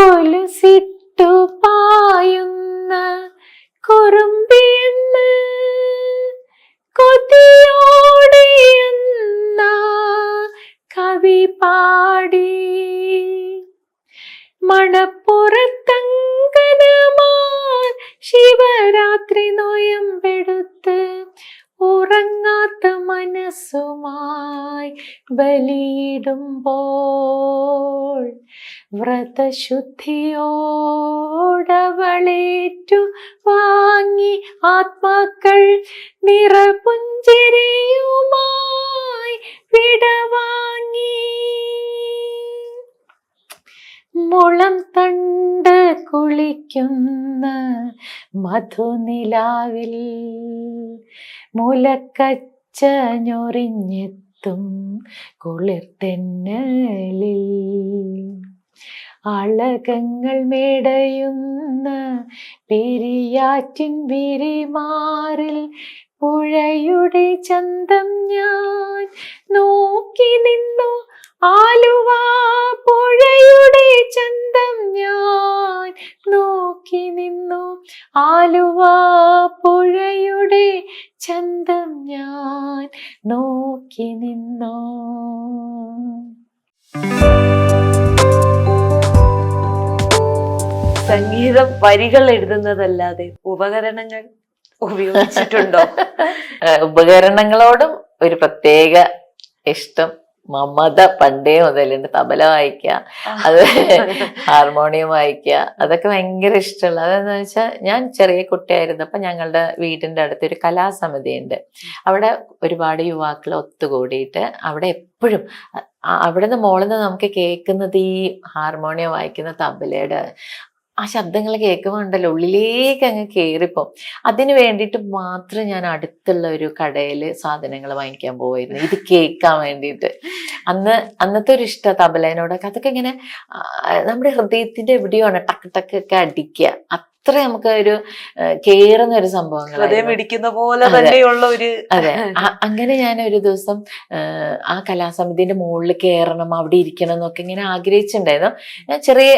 കൊലുസിട്ടു പായുന്ന കുറുമ്പിയെന്ന് കൊതിയോടെയെന്ന കവി പാടി. മണപ്പുറത്തങ്കനമാർ ശിവരാത്രി നോയമ്പെടുത്ത് ഉറങ്ങാത്ത മനസ്സുമായി ബലിയിടുമ്പോൾ വ്രതശുദ്ധിയോടവളേറ്റു വാങ്ങി ആത്മാക്കൾ നിറപുഞ്ചിരിയുമായി വിടവാങ്ങി. മുളം തണ്ട് കുളിക്കുന്ന മധുനിലാവിൽ മുലക്കച്ച ഞൊറിഞ്ഞെത്തും കുളിർത്തെന്നലിൽ അളകങ്ങൾ മേടയുന്ന പെരിയാറ്റിൻ വിരിമാറിൽ പുഴയുടെ ചന്തം ഞാൻ നോക്കി നിന്നു. ആലുവ പുഴയുടെ ചന്തം ഞാൻ നോക്കി നിന്നു. ആലുവ പുഴയുടെ ചന്തം ഞാൻ നോക്കി നിന്നു. സംഗീതം വരികൾ എഴുതുന്നതല്ലാതെ ഉപകരണങ്ങൾ ഉപയോഗിച്ചിട്ടുണ്ടോ? ഉപകരണങ്ങളോടും ഒരു പ്രത്യേക ഇഷ്ടം, മമത പണ്ടേ മുതലുണ്ട്. തബല വായിക്കുക, അത് ഹാർമോണിയം വായിക്കുക, അതൊക്കെ ഭയങ്കര ഇഷ്ടമുള്ള. അതെന്ന് വെച്ചാൽ ഞാൻ ചെറിയ കുട്ടിയായിരുന്നപ്പോ ഞങ്ങളുടെ വീടിന്റെ അടുത്തൊരു കലാസമിതി ഉണ്ട്. അവിടെ ഒരുപാട് യുവാക്കൾ ഒത്തുകൂടിയിട്ട് അവിടെ എപ്പോഴും അവിടെ നിന്ന് മോളിൽ നിന്ന് നമുക്ക് കേൾക്കുന്നത് ഈ ഹാർമോണിയം വായിക്കുന്ന തബലയുടെ ആ ശബ്ദങ്ങൾ കേൾക്കുമ്പോൾ ഉണ്ടല്ലോ ഉള്ളിലേക്ക് അങ്ങ് കയറിപ്പോ. അതിന് വേണ്ടിയിട്ട് മാത്രം ഞാൻ അടുത്തുള്ള ഒരു കടയിൽ സാധനങ്ങൾ വാങ്ങിക്കാൻ പോവായിരുന്നു, ഇത് കേൾക്കാൻ വേണ്ടിയിട്ട്. അന്നത്തെ ഒരു ഇഷ്ട തബലേനോടൊക്കെ. അതൊക്കെ ഇങ്ങനെ നമ്മുടെ ഹൃദയത്തിന്റെ എവിടെയോ ആണ് ടക്ക് ടക്ക് ഒക്കെ അടിക്കുക. അത്ര നമുക്ക് ഒരു കേറുന്ന ഒരു സംഭവങ്ങൾ പോലെ തന്നെയുള്ള ഒരു. അതെ, അങ്ങനെ ഞാൻ ഒരു ദിവസം ആ കലാസമിതിന്റെ മുകളിൽ കയറണം, അവിടെ ഇരിക്കണം എന്നൊക്കെ ഇങ്ങനെ ആഗ്രഹിച്ചിട്ടുണ്ടായിരുന്നു. ഞാൻ ചെറിയ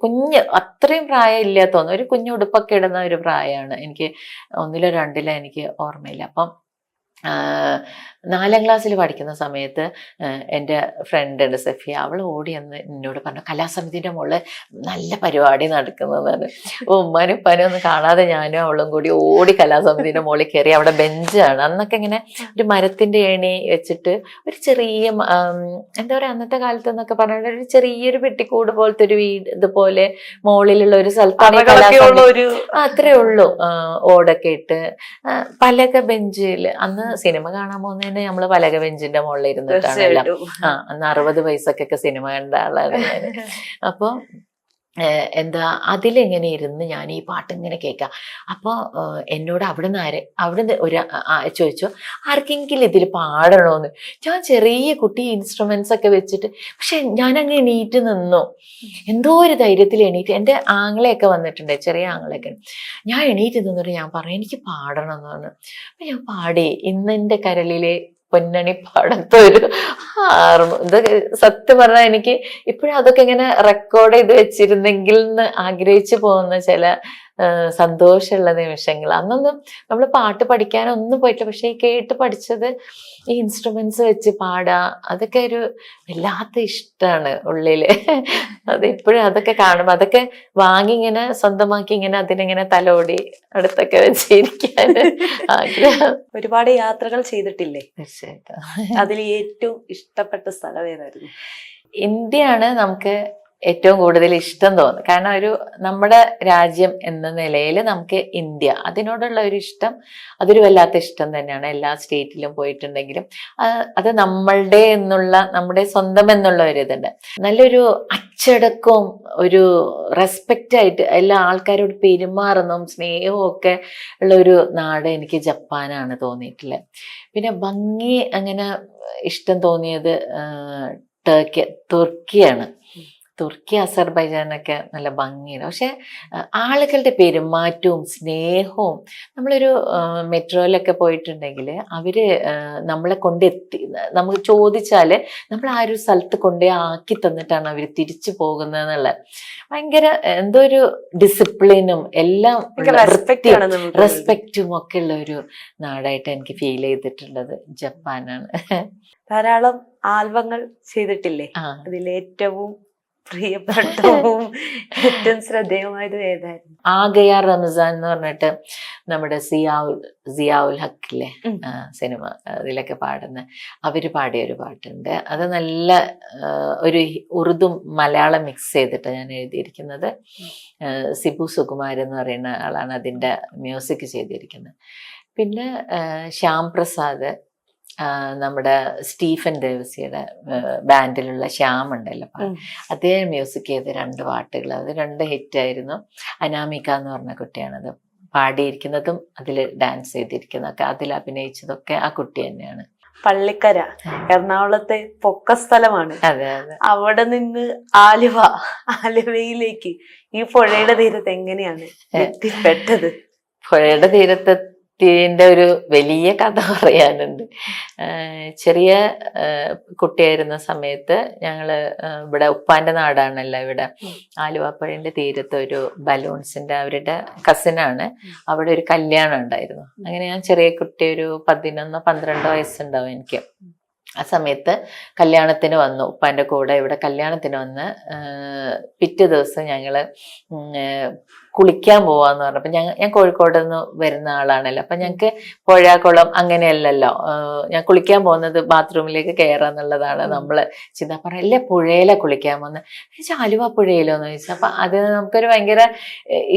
കുഞ്ഞ്, അത്രയും പ്രായം ഇല്ല തോന്നുന്നു, ഒരു കുഞ്ഞു ഉടുപ്പൊക്കെ ഇടുന്ന ഒരു പ്രായമാണ്. എനിക്ക് 1-ലോ 2-ലോ എനിക്ക് ഓർമ്മയില്ല. അപ്പം 4ാം ക്ലാസ്സിൽ പഠിക്കുന്ന സമയത്ത് എൻ്റെ ഫ്രണ്ട് ഉണ്ട് സഫിയ, അവൾ ഓടി വന്ന് എന്നോട് പറഞ്ഞു കലാസമിതിൻ്റെ മുകളിൽ നല്ല പരിപാടി നടക്കുന്നതാണ്. ഉമ്മാനും ഉപ്പാനും ഒന്നും കാണാതെ ഞാനും അവളും കൂടി ഓടി കലാസമിതിൻ്റെ മുകളിൽ കയറി. അവിടെ ബെഞ്ചാണ്. അന്നൊക്കെ ഇങ്ങനെ ഒരു മരത്തിൻ്റെ ഏണി വെച്ചിട്ട് ഒരു ചെറിയ എന്താ പറയുക, അന്നത്തെ കാലത്ത് എന്നൊക്കെ പറഞ്ഞാൽ ഒരു ചെറിയൊരു പെട്ടിക്കൂട് പോലത്തെ ഒരു വീട് ഇതുപോലെ മുകളിലുള്ള ഒരു സ്ഥലത്താണ് അത്രേ ഉള്ളൂ. ഓടൊക്കെ ഇട്ട് പലക ബെഞ്ചിൽ, അന്ന് സിനിമ കാണാൻ പോകുന്നതിന് നമ്മള് പലക ബെഞ്ചിന്റെ മുകളിൽ ഇരുന്നിട്ടാണല്ലോ. അന്ന് 60 പൈസക്കൊക്കെ സിനിമ കണ്ട ആളാണ് ഞാൻ. അപ്പൊ എന്താ അതിലെങ്ങനെ ഇരുന്ന് ഞാൻ ഈ പാട്ട് ഇങ്ങനെ കേൾക്കാം. അപ്പോൾ എന്നോട് അവിടുന്ന് ഒരു ചോദിച്ചു ആർക്കെങ്കിലും ഇതിൽ പാടണോന്ന്. ഞാൻ ചെറിയ കുട്ടി ഇൻസ്ട്രുമെന്റ്സ് ഒക്കെ വെച്ചിട്ട്, പക്ഷെ ഞാനങ്ങ് എണീറ്റ് നിന്നു. എന്തോ ഒരു ധൈര്യത്തിൽ എണീറ്റ്. എൻ്റെ ആങ്ങളെയൊക്കെ വന്നിട്ടുണ്ട്, ചെറിയ ആങ്ങളെയൊക്കെ. ഞാൻ എണീറ്റ് നിന്നിട്ട് ഞാൻ പറഞ്ഞു എനിക്ക് പാടണം എന്ന് പറഞ്ഞു. അപ്പൊ ഞാൻ പാടി ഇന്നെൻ്റെ കരളിലെ പൊന്നണി പാടത്തൊരു ഇതൊക്കെ സത്യം പറഞ്ഞാൽ എനിക്ക് ഇപ്പോഴും അതൊക്കെ ഇങ്ങനെ റെക്കോർഡ് ചെയ്ത് വെച്ചിരുന്നെങ്കിൽ എന്ന് ആഗ്രഹിച്ചു പോകുന്ന ചില സന്തോഷമുള്ള നിമിഷങ്ങൾ. അന്നൊന്നും നമ്മൾ പാട്ട് പഠിക്കാനൊന്നും പോയിട്ടില്ല, പക്ഷെ ഈ കേട്ട് പഠിച്ചത് ഈ ഇൻസ്ട്രുമെന്റ്സ് വെച്ച് പാടുക, അതൊക്കെ ഒരു വല്ലാത്ത ഇഷ്ടമാണ് ഉള്ളില്. അതിപ്പോഴും അതൊക്കെ കാണുമ്പോൾ അതൊക്കെ വാങ്ങി ഇങ്ങനെ സ്വന്തമാക്കി ഇങ്ങനെ അതിനിങ്ങനെ തലോടി അടുത്തൊക്കെ വെച്ചിരിക്കാൻ ആഗ്രഹം. ഒരുപാട് യാത്രകൾ ചെയ്തിട്ടില്ലേ? തീർച്ചയായിട്ടും. അതിൽ ഏറ്റവും ഇഷ്ടപ്പെട്ട സ്ഥലം ഏതായിരുന്നു? ഇന്ത്യയാണ് നമുക്ക് ഏറ്റവും കൂടുതൽ ഇഷ്ടം തോന്നുന്നത്. കാരണം ഒരു നമ്മുടെ രാജ്യം എന്ന നിലയിൽ നമുക്ക് ഇന്ത്യ, അതിനോടുള്ള ഒരു ഇഷ്ടം അതൊരു വല്ലാത്ത ഇഷ്ടം തന്നെയാണ്. എല്ലാ സ്റ്റേറ്റിലും പോയിട്ടുണ്ടെങ്കിലും അത് നമ്മളുടെ എന്നുള്ള, നമ്മുടെ സ്വന്തം എന്നുള്ള ഒരു ഇതുണ്ട്. നല്ലൊരു അച്ചടക്കവും ഒരു റെസ്പെക്റ്റ് ആയിട്ട് എല്ലാ ആൾക്കാരോട് പെരുമാറുന്നതും സ്നേഹവും ഒക്കെ ഉള്ള ഒരു നാട് എനിക്ക് ജപ്പാനാണ് തോന്നിയിട്ടുള്ളത്. പിന്നെ ഭംഗി അങ്ങനെ ഇഷ്ടം തോന്നിയത് തുർക്കിയാണ്. തുർക്കി അസർബൈജാനൊക്കെ നല്ല ഭംഗിയാണ്. പക്ഷെ ആളുകളുടെ പെരുമാറ്റവും സ്നേഹവും, നമ്മളൊരു മെട്രോയിലൊക്കെ പോയിട്ടുണ്ടെങ്കിൽ അവര് നമ്മളെ കൊണ്ടെത്തി, നമുക്ക് ചോദിച്ചാല് നമ്മൾ ആ ഒരു സ്ഥലത്ത് കൊണ്ടേ ആക്കി തന്നിട്ടാണ് അവർ തിരിച്ചു പോകുന്നത് എന്നുള്ള ഭയങ്കര എന്തോ ഒരു ഡിസിപ്ലിനും എല്ലാം റെസ്പെക്റ്റും ഒക്കെ ഉള്ള ഒരു നാടായിട്ട് എനിക്ക് ഫീൽ ചെയ്തിട്ടുള്ളത് ജപ്പാനാണ്. ധാരാളം ആൽബങ്ങൾ ചെയ്തിട്ടില്ലേ? അതിലേറ്റവും പ്രിയപ്പെട്ടവും ഏറ്റവും ശ്രദ്ധേയമായതും ഏതായിരുന്നു? ആഗയ റംസാൻ എന്ന് പറഞ്ഞിട്ട് നമ്മുടെ സിയാഉൽ ഹക്കില്ലേ സിനിമ, അതിലൊക്കെ പാടുന്ന അവര് പാടിയ ഒരു പാട്ടുണ്ട്. അത് നല്ല ഒരു ഉറുദു മലയാളം മിക്സ് ചെയ്തിട്ട് ഞാൻ എഴുതിയിരിക്കുന്നത്. സിബു സുകുമാരൻ എന്ന് പറയുന്ന ആളാണ് അതിൻ്റെ മ്യൂസിക് ചെയ്തിരിക്കുന്നത്. പിന്നെ ശ്യാം പ്രസാദ്, നമ്മുടെ സ്റ്റീഫൻ ദേവസിയുടെ ബാൻഡിലുള്ള ശ്യാം ഉണ്ടല്ലോ, അദ്ദേഹം മ്യൂസിക് ചെയ്ത 2 പാട്ടുകൾ, അത് 2 ഹിറ്റായിരുന്നു. അനാമിക എന്ന് പറഞ്ഞ കുട്ടിയാണത് പാടിയിരിക്കുന്നതും അതിൽ ഡാൻസ് ചെയ്തിരിക്കുന്നതൊക്കെ, അതിൽ അഭിനയിച്ചതൊക്കെ ആ കുട്ടി തന്നെയാണ്. പള്ളിക്കര എറണാകുളത്തെ പൊക്ക സ്ഥലമാണ്. അതെ അതെ. അവിടെ നിന്ന് ആലുവയിലേക്ക് ഈ പുഴയുടെ തീരത്ത് എങ്ങനെയാണ് എത്തിപ്പെട്ടത്? പുഴയുടെ തീരത്തിന്റെ ഒരു വലിയ കഥ പറയാനുണ്ട്. ചെറിയ കുട്ടിയായിരുന്ന സമയത്ത് ഞങ്ങള് ഇവിടെ ഉപ്പാന്റെ നാടാണല്ലോ ഇവിടെ, ആലുവാപ്പുഴന്റെ തീരത്ത് ഒരു ബലൂൺസിന്റെ അവരുടെ കസിനാണ്, അവിടെ ഒരു കല്യാണം ഉണ്ടായിരുന്നു. അങ്ങനെ ഞാൻ ചെറിയ കുട്ടി, ഒരു 11-12 വയസ്സുണ്ടാവും എനിക്ക്. ആ സമയത്ത് കല്യാണത്തിന് വന്നു, ഉപ്പാന്റെ കൂടെ ഇവിടെ കല്യാണത്തിന് വന്ന് പിറ്റേ ദിവസം ഞങ്ങള് കുളിക്കാൻ പോവാന്ന് പറഞ്ഞപ്പോ ഞാൻ കോഴിക്കോട് നിന്ന് വരുന്ന ആളാണല്ലോ, അപ്പൊ ഞങ്ങക്ക് പുഴ കുളം അങ്ങനെയല്ലല്ലോ, ഞാൻ കുളിക്കാൻ പോകുന്നത് ബാത്റൂമിലേക്ക് കയറാന്നുള്ളതാണ് നമ്മള് ചിന്ത. പറയല്ലേ പുഴയിലെ കുളിക്കാൻ പോകുന്നത്, ആലുവ പുഴയിലോന്ന് ചോദിച്ചു. അപ്പൊ അത് നമുക്കൊരു ഭയങ്കര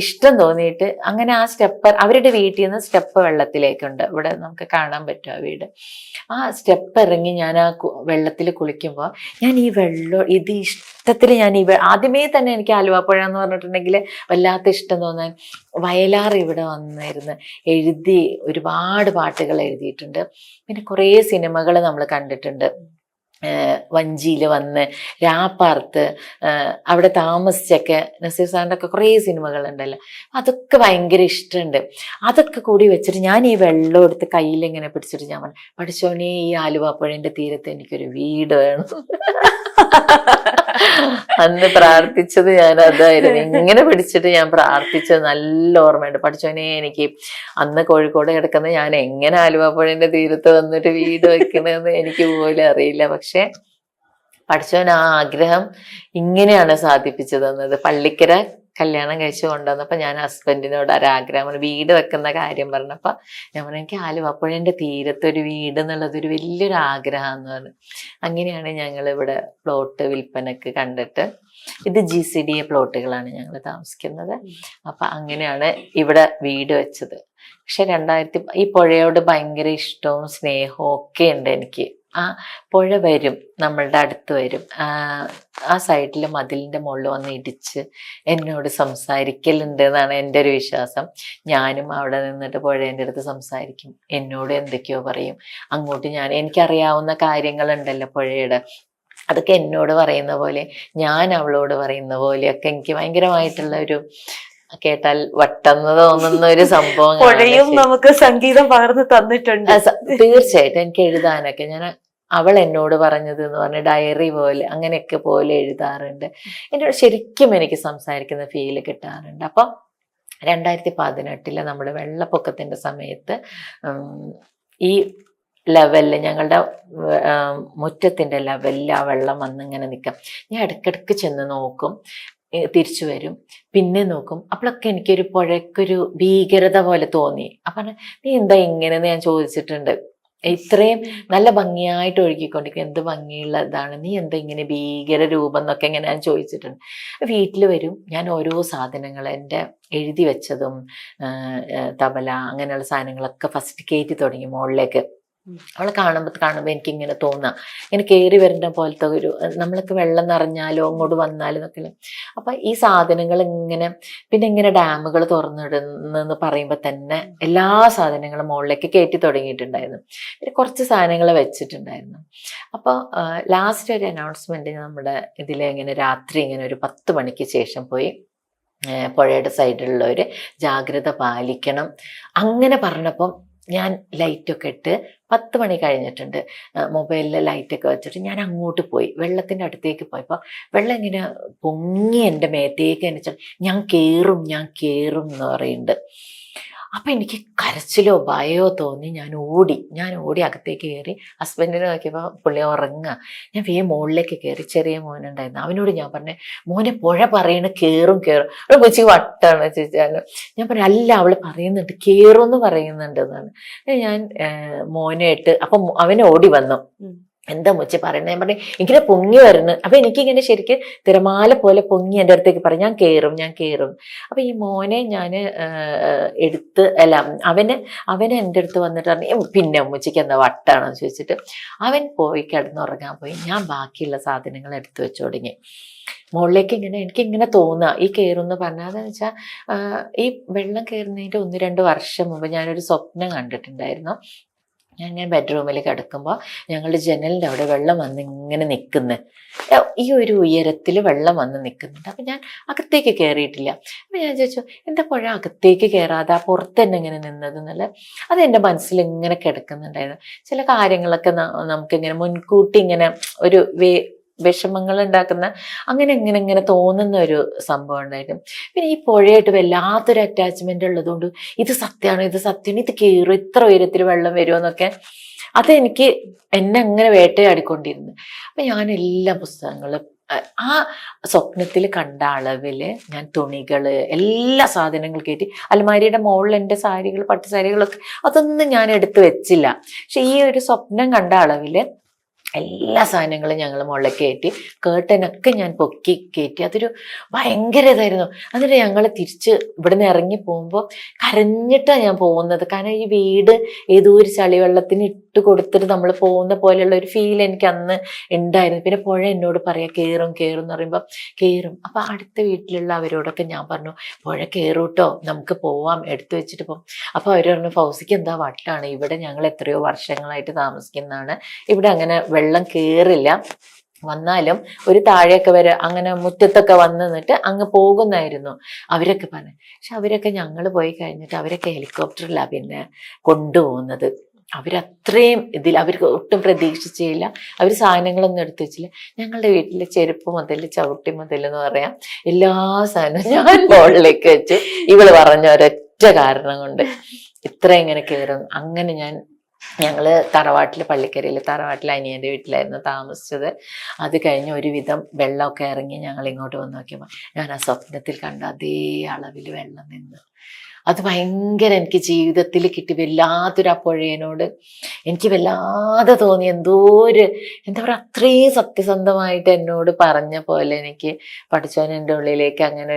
ഇഷ്ടം തോന്നിയിട്ട് അങ്ങനെ ആ സ്റ്റെപ്പ്, അവരുടെ വീട്ടിൽ നിന്ന് സ്റ്റെപ്പ് വെള്ളത്തിലേക്കുണ്ട്, ഇവിടെ നമുക്ക് കാണാൻ പറ്റും ആ വീട്. ആ സ്റ്റെപ്പ് ഇറങ്ങി ഞാൻ ആ വെള്ളത്തിൽ കുളിക്കുമ്പോൾ ഞാൻ ഈ വെള്ളം ഇത് ഇഷ്ടത്തിൽ ഞാൻ ആദ്യമേ തന്നെ എനിക്ക് ആലുവാപ്പുഴ എന്ന് പറഞ്ഞിട്ടുണ്ടെങ്കിൽ വല്ലാത്ത ഇഷ്ടം തോന്നാൻ, വയലാർ ഇവിടെ വന്നിരുന്ന് എഴുതി ഒരുപാട് പാട്ടുകൾ എഴുതിയിട്ടുണ്ട്. പിന്നെ കുറേ സിനിമകൾ നമ്മൾ കണ്ടിട്ടുണ്ട്. വഞ്ചിയിൽ വന്ന് രാപ്പാർത്ത് അവിടെ താമസിച്ചൊക്കെ നസീർ സാറിൻ്റെ ഒക്കെ കുറേ സിനിമകളുണ്ടല്ലോ, അതൊക്കെ ഭയങ്കര ഇഷ്ടമുണ്ട്. അതൊക്കെ കൂടി വെച്ചിട്ട് ഞാൻ ഈ വെള്ളം എടുത്ത് കയ്യിലിങ്ങനെ പിടിച്ചിട്ട് ഞാൻ പറഞ്ഞു, പഠിച്ചോനെ ഈ ആലുവാപ്പുഴൻ്റെ തീരത്ത് എനിക്കൊരു വീട് വേണം. അന്ന് പ്രാർത്ഥിച്ചത് ഞാൻ അതായിരുന്നു. ഇങ്ങനെ പിടിച്ചിട്ട് ഞാൻ പ്രാർത്ഥിച്ചത് നല്ല ഓർമ്മയുണ്ട്. പഠിച്ചോനെ എനിക്ക് അന്ന് കോഴിക്കോട് കിടക്കുന്ന ഞാൻ എങ്ങനെ ആലുവാപ്പുഴന്റെ തീരത്ത് വന്നിട്ട് വീട് വെക്കണമെന്ന് എനിക്ക് പോലും അറിയില്ല. പക്ഷെ പഠിച്ചോൻ ആ ആഗ്രഹം ഇങ്ങനെയാണ് സാധിപ്പിച്ചു തന്നത്. പള്ളിക്കര കല്യാണം കഴിച്ചു കൊണ്ടുവന്നപ്പോൾ ഞാൻ ഹസ്ബൻഡിനോട് ഒരാഗ്രഹം, വീട് വെക്കുന്ന കാര്യം പറഞ്ഞപ്പോൾ ഞാൻ പറഞ്ഞു എനിക്ക് ആലുവാപ്പുഴൻ്റെ തീരത്തൊരു വീട് എന്നുള്ളതൊരു വലിയൊരു ആഗ്രഹം എന്ന് പറഞ്ഞു. അങ്ങനെയാണ് ഞങ്ങൾ ഇവിടെ പ്ലോട്ട് വിൽപ്പനക്ക് കണ്ടിട്ട്, ഇത് GCDA പ്ലോട്ടുകളാണ് ഞങ്ങൾ താമസിക്കുന്നത്. അപ്പം അങ്ങനെയാണ് ഇവിടെ വീട് വെച്ചത്. പക്ഷെ ഈ പുഴയോട് ഭയങ്കര ഇഷ്ടവും സ്നേഹവും ഒക്കെ ഉണ്ട് എനിക്ക്. ആ പുഴ വരും, നമ്മളുടെ അടുത്ത് വരും, ആ സൈഡിൽ മതിലിൻ്റെ മുകളിൽ വന്ന് ഇടിച്ച് എന്നോട് സംസാരിക്കലുണ്ട് എന്നാണ് എൻ്റെ ഒരു വിശ്വാസം. ഞാനും അവിടെ നിന്നിട്ട് പുഴേൻ്റെ അടുത്ത് സംസാരിക്കും, എന്നോട് എന്തൊക്കെയോ പറയും. അങ്ങോട്ട് എനിക്കറിയാവുന്ന കാര്യങ്ങളുണ്ടല്ലോ പുഴയുടെ, അതൊക്കെ എന്നോട് പറയുന്ന പോലെ ഞാൻ അവളോട് പറയുന്ന പോലെയൊക്കെ എനിക്ക് ഭയങ്കരമായിട്ടുള്ള ഒരു, കേട്ടാൽ വട്ടെന്ന് തോന്നുന്ന ഒരു സംഭവം. നമുക്ക് സംഗീതം പകർന്ന് തന്നിട്ടുണ്ട്. തീർച്ചയായിട്ടും എനിക്ക് എഴുതാനൊക്കെ ഞാൻ അവൾ എന്നോട് പറഞ്ഞത് എന്ന് പറഞ്ഞ ഡയറി പോലെ അങ്ങനെയൊക്കെ പോലെ എഴുതാറുണ്ട്. എന്നോട് ശരിക്കും എനിക്ക് സംസാരിക്കുന്ന ഫീല് കിട്ടാറുണ്ട്. അപ്പം 2018 നമ്മുടെ വെള്ളപ്പൊക്കത്തിന്റെ സമയത്ത് ഈ ലെവലിൽ ഞങ്ങളുടെ മുറ്റത്തിന്റെ ലെവലിൽ ആ വെള്ളം വന്നിങ്ങനെ നിൽക്കാം. ഞാൻ ഇടയ്ക്കിടയ്ക്ക് ചെന്ന് നോക്കും, തിരിച്ചു വരും, പിന്നെ നോക്കും. അപ്പോഴൊക്കെ എനിക്കൊരു പുഴയ്ക്കൊരു ഭീകരത പോലെ തോന്നി. അപ്പം നീ എന്താ ഇങ്ങനെയെന്ന് ഞാൻ ചോദിച്ചിട്ടുണ്ട്. ഇത്രയും നല്ല ഭംഗിയായിട്ട് ഒഴുകിക്കൊണ്ടിരിക്കും, എന്ത് ഭംഗിയുള്ള ഇതാണ്, നീ എന്താ ഇങ്ങനെ ഭീകര രൂപം എന്നൊക്കെ ഇങ്ങനെ ഞാൻ ചോദിച്ചിട്ടുണ്ട്. വീട്ടിൽ വരും, ഞാൻ ഓരോ സാധനങ്ങൾ എൻ്റെ എഴുതി വെച്ചതും തബല അങ്ങനെയുള്ള സാധനങ്ങളൊക്കെ ഫസ്റ്റ് കയറ്റി തുടങ്ങി മുകളിലേക്ക്. അവളെ കാണുമ്പോൾ എനിക്കിങ്ങനെ തോന്നാം, ഇങ്ങനെ കയറി വരുന്ന പോലത്തെ ഒരു, നമ്മളൊക്കെ വെള്ളം നിറഞ്ഞാലോ അങ്ങോട്ട് വന്നാലോ എന്നൊക്കെ. അപ്പൊ ഈ സാധനങ്ങൾ ഇങ്ങനെ, പിന്നെ ഇങ്ങനെ ഡാമുകൾ തുറന്നിടുന്നെന്ന് പറയുമ്പോൾ തന്നെ എല്ലാ സാധനങ്ങളും മുകളിലേക്ക് കയറ്റി തുടങ്ങിയിട്ടുണ്ടായിരുന്നു. പിന്നെ കുറച്ച് സാധനങ്ങൾ വെച്ചിട്ടുണ്ടായിരുന്നു. അപ്പോൾ ലാസ്റ്റ് ഒരു അനൗൺസ്മെന്റ് നമ്മുടെ ഇതിലെ ഇങ്ങനെ രാത്രി ഇങ്ങനെ ഒരു 10 മണിക്ക് ശേഷം പോയി പുഴയുടെ സൈഡിലുള്ളവർ ജാഗ്രത പാലിക്കണം അങ്ങനെ പറഞ്ഞപ്പം ഞാൻ ലൈറ്റൊക്കെ ഇട്ട് 10 മണി കഴിഞ്ഞിട്ടുണ്ട്, മൊബൈലിൽ ലൈറ്റൊക്കെ വെച്ചിട്ട് ഞാൻ അങ്ങോട്ട് പോയി, വെള്ളത്തിൻ്റെ അടുത്തേക്ക് പോയപ്പോൾ വെള്ളം ഇങ്ങനെ പൊങ്ങി എൻ്റെ മേത്തേക്ക് എണിച്ചു, ഞാൻ കയറും എന്ന് പറയുന്നുണ്ട്. അപ്പം എനിക്ക് കരച്ചിലോ ഭയമോ തോന്നി. ഞാൻ ഓടി അകത്തേക്ക് കയറി. ഹസ്ബൻഡിനെ നോക്കിയപ്പോൾ പുള്ളി ഉറങ്ങുക. ഞാൻ മുകളിലേക്ക് കയറി. ചെറിയ മോനുണ്ടായിരുന്നു, അവനോട് ഞാൻ പറഞ്ഞു, മോനെ പുഴ പറയണ കയറും അവിടെ കൊച്ചി വട്ടാണ് ചേച്ചാണ്. ഞാൻ പറഞ്ഞു അല്ല, അവള് പറയുന്നുണ്ട് കയറും എന്ന് പറയുന്നുണ്ട് എന്നാണ്. ഞാൻ മോനായിട്ട് അപ്പം അവനെ ഓടി വന്നു, എന്താ മുച്ചി പറയണേ? ഞാൻ പറഞ്ഞു ഇങ്ങനെ പൊങ്ങി വരുന്നു. അപ്പൊ എനിക്കിങ്ങനെ ശരിക്കും തിരമാല പോലെ പൊങ്ങി എൻ്റെ അടുത്തേക്ക് പറഞ്ഞു, ഞാൻ കയറും. അപ്പൊ ഈ മോനെ ഞാൻ എടുത്ത് അവന് എൻ്റെ അടുത്ത് വന്നിട്ട് പറഞ്ഞു, പിന്നെ ഉമ്മച്ചിക്ക് എന്താ വട്ടാണെന്ന് ചോദിച്ചിട്ട് അവൻ പോയി കിടന്നുറങ്ങാൻ പോയി. ഞാൻ ബാക്കിയുള്ള സാധനങ്ങൾ എടുത്തു വെച്ചു തുടങ്ങി. മുകളിലേക്ക് എനിക്കിങ്ങനെ തോന്നുക ഈ കയറുമെന്ന് പറഞ്ഞാൽ, അതെന്ന് വെച്ചാൽ ഈ വെള്ളം കയറുന്നതിൻ്റെ 1-2 വർഷം മുമ്പ് ഞാനൊരു സ്വപ്നം കണ്ടിട്ടുണ്ടായിരുന്നു. ഞാൻ ബെഡ്റൂമിൽ കിടക്കുമ്പോൾ ഞങ്ങളുടെ ജനലിൻ്റെ അവിടെ വെള്ളം വന്ന് ഇങ്ങനെ നിൽക്കുന്നു, ഈ ഒരു ഉയരത്തിൽ വെള്ളം വന്ന് നിൽക്കുന്നുണ്ട്. അപ്പം ഞാൻ അകത്തേക്ക് കയറിയിട്ടില്ല. അപ്പം ഞാൻ ചോദിച്ചു, എന്താ പുഴ അകത്തേക്ക് കയറാതെ ആ പുറത്ത് തന്നെ ഇങ്ങനെ നിന്നത് എന്നുള്ള, അത് എൻ്റെ മനസ്സിൽ ഇങ്ങനെ കിടക്കുന്നുണ്ടായിരുന്നു. ചില കാര്യങ്ങളൊക്കെ നമുക്കിങ്ങനെ മുൻകൂട്ടി ഇങ്ങനെ ഒരു വിഷമങ്ങൾ ഉണ്ടാക്കുന്ന അങ്ങനെ തോന്നുന്ന ഒരു സംഭവം ഉണ്ടായിരുന്നു. പിന്നെ ഈ പുഴയായിട്ട് വല്ലാത്തൊരു അറ്റാച്ച്മെന്റ് ഉള്ളതുകൊണ്ട് ഇത് സത്യമാണ് ഇത് കയറും, ഇത്ര ഉയരത്തിൽ വെള്ളം വരുമെന്നൊക്കെ അതെനിക്ക് എന്നെ അങ്ങനെ വേട്ടയാടിക്കൊണ്ടിരുന്നു. അപ്പം ഞാൻ എല്ലാ പുസ്തകങ്ങളും ആ സ്വപ്നത്തിൽ കണ്ട അളവില് ഞാൻ തുണികള് എല്ലാ സാധനങ്ങൾ കയറ്റി അലമാരിയുടെ മുകളിൽ എൻ്റെ സാരികൾ, പട്ടുസാരികളൊക്കെ അതൊന്നും ഞാൻ എടുത്തു വെച്ചില്ല. പക്ഷെ ഈ ഒരു സ്വപ്നം കണ്ട അളവില് എല്ലാ സാധനങ്ങളും ഞങ്ങൾ മുകളിലേക്ക് കയറ്റി, കേട്ടനൊക്കെ ഞാൻ പൊക്കി കയറ്റി. അതൊരു ഭയങ്കര ഇതായിരുന്നു. എന്നിട്ട് ഞങ്ങൾ തിരിച്ച് ഇവിടുന്ന് ഇറങ്ങി പോകുമ്പോൾ കരഞ്ഞിട്ടാണ് ഞാൻ പോകുന്നത്. കാരണം ഈ വീട് ഏതോ ഒരു ചളിവെള്ളത്തിന് ഇട്ട് കൊടുത്തിട്ട് നമ്മൾ പോകുന്ന പോലെയുള്ള ഒരു ഫീൽ എനിക്ക് അന്ന് ഉണ്ടായിരുന്നു. പിന്നെ പുഴ എന്നോട് പറയാം കയറും എന്ന് പറയുമ്പോൾ കയറും. അപ്പം അടുത്ത വീട്ടിലുള്ള അവരോടൊക്കെ ഞാൻ പറഞ്ഞു, പുഴ കയറൂട്ടോ, നമുക്ക് പോവാം, എടുത്തു വെച്ചിട്ട് പോകും. അപ്പോൾ അവർ പറഞ്ഞു, ഫൗസിക്ക് എന്താ വട്ടാണ്, ഇവിടെ ഞങ്ങൾ എത്രയോ വർഷങ്ങളായിട്ട് താമസിക്കുന്നതാണ്, ഇവിടെ അങ്ങനെ വെള്ളം കയറില്ല, വന്നാലും ഒരു താഴെയൊക്കെ വരെ അങ്ങനെ മുറ്റത്തൊക്കെ വന്ന് നിന്നിട്ട് അങ്ങ് പോകുന്നായിരുന്നു അവരൊക്കെ പറഞ്ഞു. പക്ഷെ അവരൊക്കെ ഞങ്ങൾ പോയി കഴിഞ്ഞിട്ട് അവരൊക്കെ ഹെലികോപ്റ്ററിലാണ് പിന്നെ കൊണ്ടുപോകുന്നത്. അവരത്രയും അവർക്ക് ഒട്ടും പ്രതീക്ഷിച്ചില്ല. അവർ സാധനങ്ങളൊന്നും എടുത്തു വെച്ചില്ല. ഞങ്ങളുടെ വീട്ടിലെ ചെരുപ്പ് മുതൽ ചവിട്ടി മുതൽ എന്ന് പറയാം എല്ലാ സാധനവും ഞാൻ മുകളിലേക്ക് വെച്ച്, ഇവള് പറഞ്ഞ ഒരൊറ്റ കാരണം കൊണ്ട് ഇത്ര ഇങ്ങനെ കയറും. അങ്ങനെ ഞങ്ങള് തറവാട്ടിൽ അനിയൻ്റെ വീട്ടിലായിരുന്നു താമസിച്ചത്. അത് കഴിഞ്ഞ് ഒരുവിധം വെള്ളമൊക്കെ ഇറങ്ങി ഞങ്ങൾ ഇങ്ങോട്ട് വന്ന് നോക്കിയപ്പോൾ ഞാൻ ആ സ്വപ്നത്തിൽ കണ്ട അതേ അളവിൽ വെള്ളം നിന്ന്. അത് ഭയങ്കര എനിക്ക് ജീവിതത്തിൽ കിട്ടി വല്ലാത്തൊരു ആ പുഴയനോട് എനിക്ക് വല്ലാതെ തോന്നി. എന്തോ ഒരു എന്താ പറയുക, അത്രയും സത്യസന്ധമായിട്ട് എന്നോട് പറഞ്ഞ പോലെ എനിക്ക് പഠിച്ചവൻ എൻ്റെ ഉള്ളിലേക്ക് അങ്ങനെ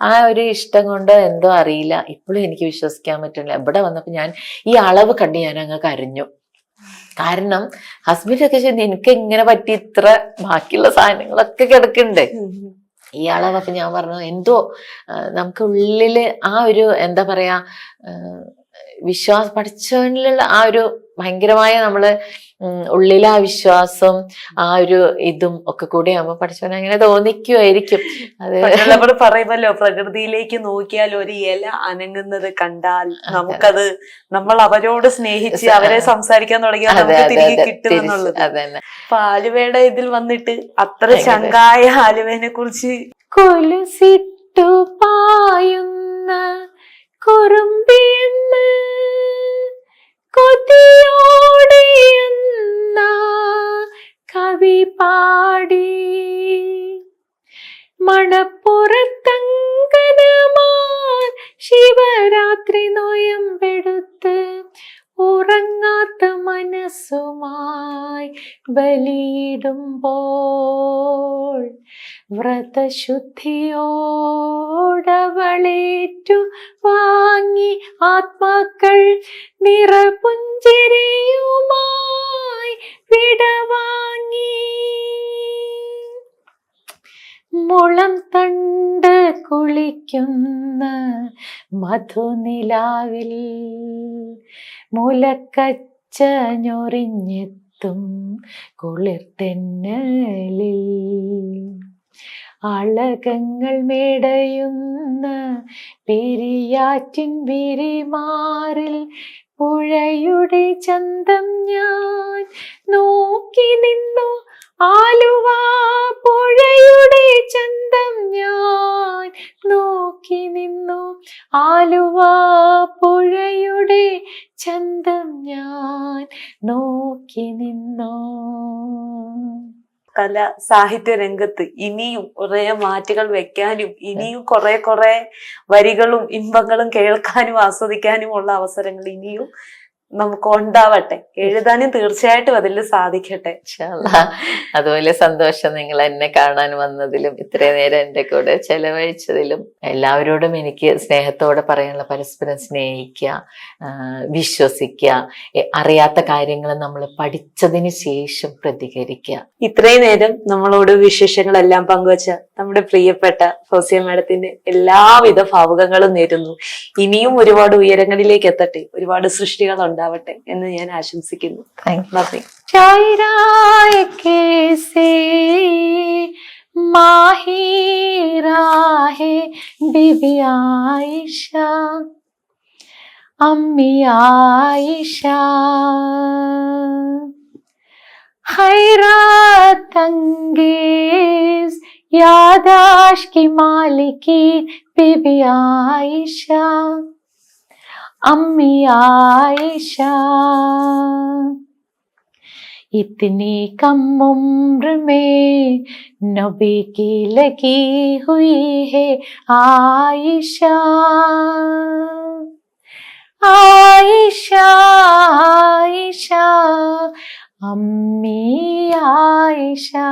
ആ ഒരു ഇഷ്ടം കൊണ്ട് എന്തോ അറിയില്ല, ഇപ്പോഴും എനിക്ക് വിശ്വസിക്കാൻ പറ്റില്ല. ഇവിടെ വന്നപ്പോൾ ഞാൻ ഈ അളവ് കണ്ട് ഞാൻ അങ്ങ് കരഞ്ഞു. കാരണം ഹസ്ബൻഡൊക്കെ ചെന്ന് എനിക്ക് ഇങ്ങനെ പറ്റി ഇത്ര ബാക്കിയുള്ള സാധനങ്ങളൊക്കെ കിടക്കുന്നുണ്ട് ഈ അളവ്. അപ്പം ഞാൻ പറഞ്ഞു എന്തോ നമുക്ക് ഉള്ളില് ആ ഒരു എന്താ പറയാ പഠിച്ചവനിലുള്ള ആ ഒരു ഭയങ്കരമായ നമ്മള് ഉള്ളിലെ ആ വിശ്വാസം ആ ഒരു ഇതും ഒക്കെ കൂടി ആകുമ്പോൾ പഠിച്ചവൻ അങ്ങനെ തോന്നിക്കുമായിരിക്കും. അത് നമ്മൾ പറയുമല്ലോ, പ്രകൃതിയിലേക്ക് നോക്കിയാൽ ഒരു ഇല അനങ്ങുന്നത് കണ്ടാൽ നമുക്കത് നമ്മൾ അവരോട് സ്നേഹിച്ച് അവരെ സംസാരിക്കാൻ തുടങ്ങിയാൽ നമുക്ക് തിരികെ കിട്ടുമെന്നുള്ളത്. അപ്പൊ ആലുവയുടെ ഇതിൽ വന്നിട്ട് അത്ര ശങ്കായ ആലുവേനെ കുറിച്ച്, കൊലുസിട്ടു പായുന്ന കുറുമ്പിയെന്ന് കൊതിയോടെയെന്ന കവി പാടി, മണപ്പുറത്തങ്കനമാർ ശിവരാത്രി നോയമ്പെടുത്ത് ഉറങ്ങാത്ത മനസ്സുമായി ബലിയിടുമ്പോൾ വ്രതശുദ്ധിയോടവളേറ്റു വാങ്ങി ആത്മാക്കൾ നിറപുഞ്ചിരിയുമായി വിടവാങ്ങി. മുളം തണ്ട് കുളിക്കുന്ന മധുനിലാവിൽ മുലക്കച്ച ഞൊറിഞ്ഞെത്തും കുളിർത്തെന്നലിൽ അളകങ്ങൾ മേടയുന്ന പെരിയാറ്റിൻ വിരിമാറിൽ പുഴയുടെ ചന്തം ഞാൻ നോക്കി നിന്നു. ആലുവ പുഴയുടെ ചന്തം ഞാൻ നോക്കി നിന്നു. ആലുവ പുഴയുടെ ചന്തം ഞാൻ നോക്കി നിന്നു. കല സാഹിത്യ രംഗത്ത് ഇനിയും കുറെ മാറ്റുകൾ വെക്കാനും ഇനിയും കുറെ വരികളും ഇമ്പങ്ങളും കേൾക്കാനും ആസ്വദിക്കാനും ഉള്ള അവസരങ്ങൾ ഇനിയും നമുക്ക് ഉണ്ടാവട്ടെ. എഴുതാനും തീർച്ചയായിട്ടും അതിൽ സാധിക്കട്ടെ. അതുപോലെ സന്തോഷം നിങ്ങൾ എന്നെ കാണാൻ വന്നതിലും ഇത്രയും നേരം എൻ്റെ കൂടെ ചെലവഴിച്ചതിലും. എല്ലാവരോടും എനിക്ക് സ്നേഹത്തോടെ പറയാനുള്ള പരസ്പരം സ്നേഹിക്കുക, വിശ്വസിക്കുക, അറിയാത്ത കാര്യങ്ങൾ നമ്മൾ പഠിച്ചതിന് ശേഷം പ്രതികരിക്കുക. ഇത്രയും നേരം നമ്മളോട് വിശേഷങ്ങളെല്ലാം പങ്കുവച്ച നമ്മുടെ പ്രിയപ്പെട്ട ഫൗസിയ മാഡത്തിന്റെ എല്ലാവിധ ഭാവുകങ്ങളും നേരുന്നു. ഇനിയും ഒരുപാട് ഉയരങ്ങളിലേക്ക് എത്തട്ടെ, ഒരുപാട് സൃഷ്ടികൾ ഉണ്ടാവട്ടെ എന്ന് ഞാൻ ആശംസിക്കുന്നു. നന്ദി. ബിബി ആയിഷ, അമ്മി ആയിഷ, खैरात अंगेज यादाश की मालिकी बीबी आयशा, अम्मी आयशा. इतनी कम उम्र में नबी की लगी हुई है आयशा, आयशा, आयशा, अम्मी आयशा.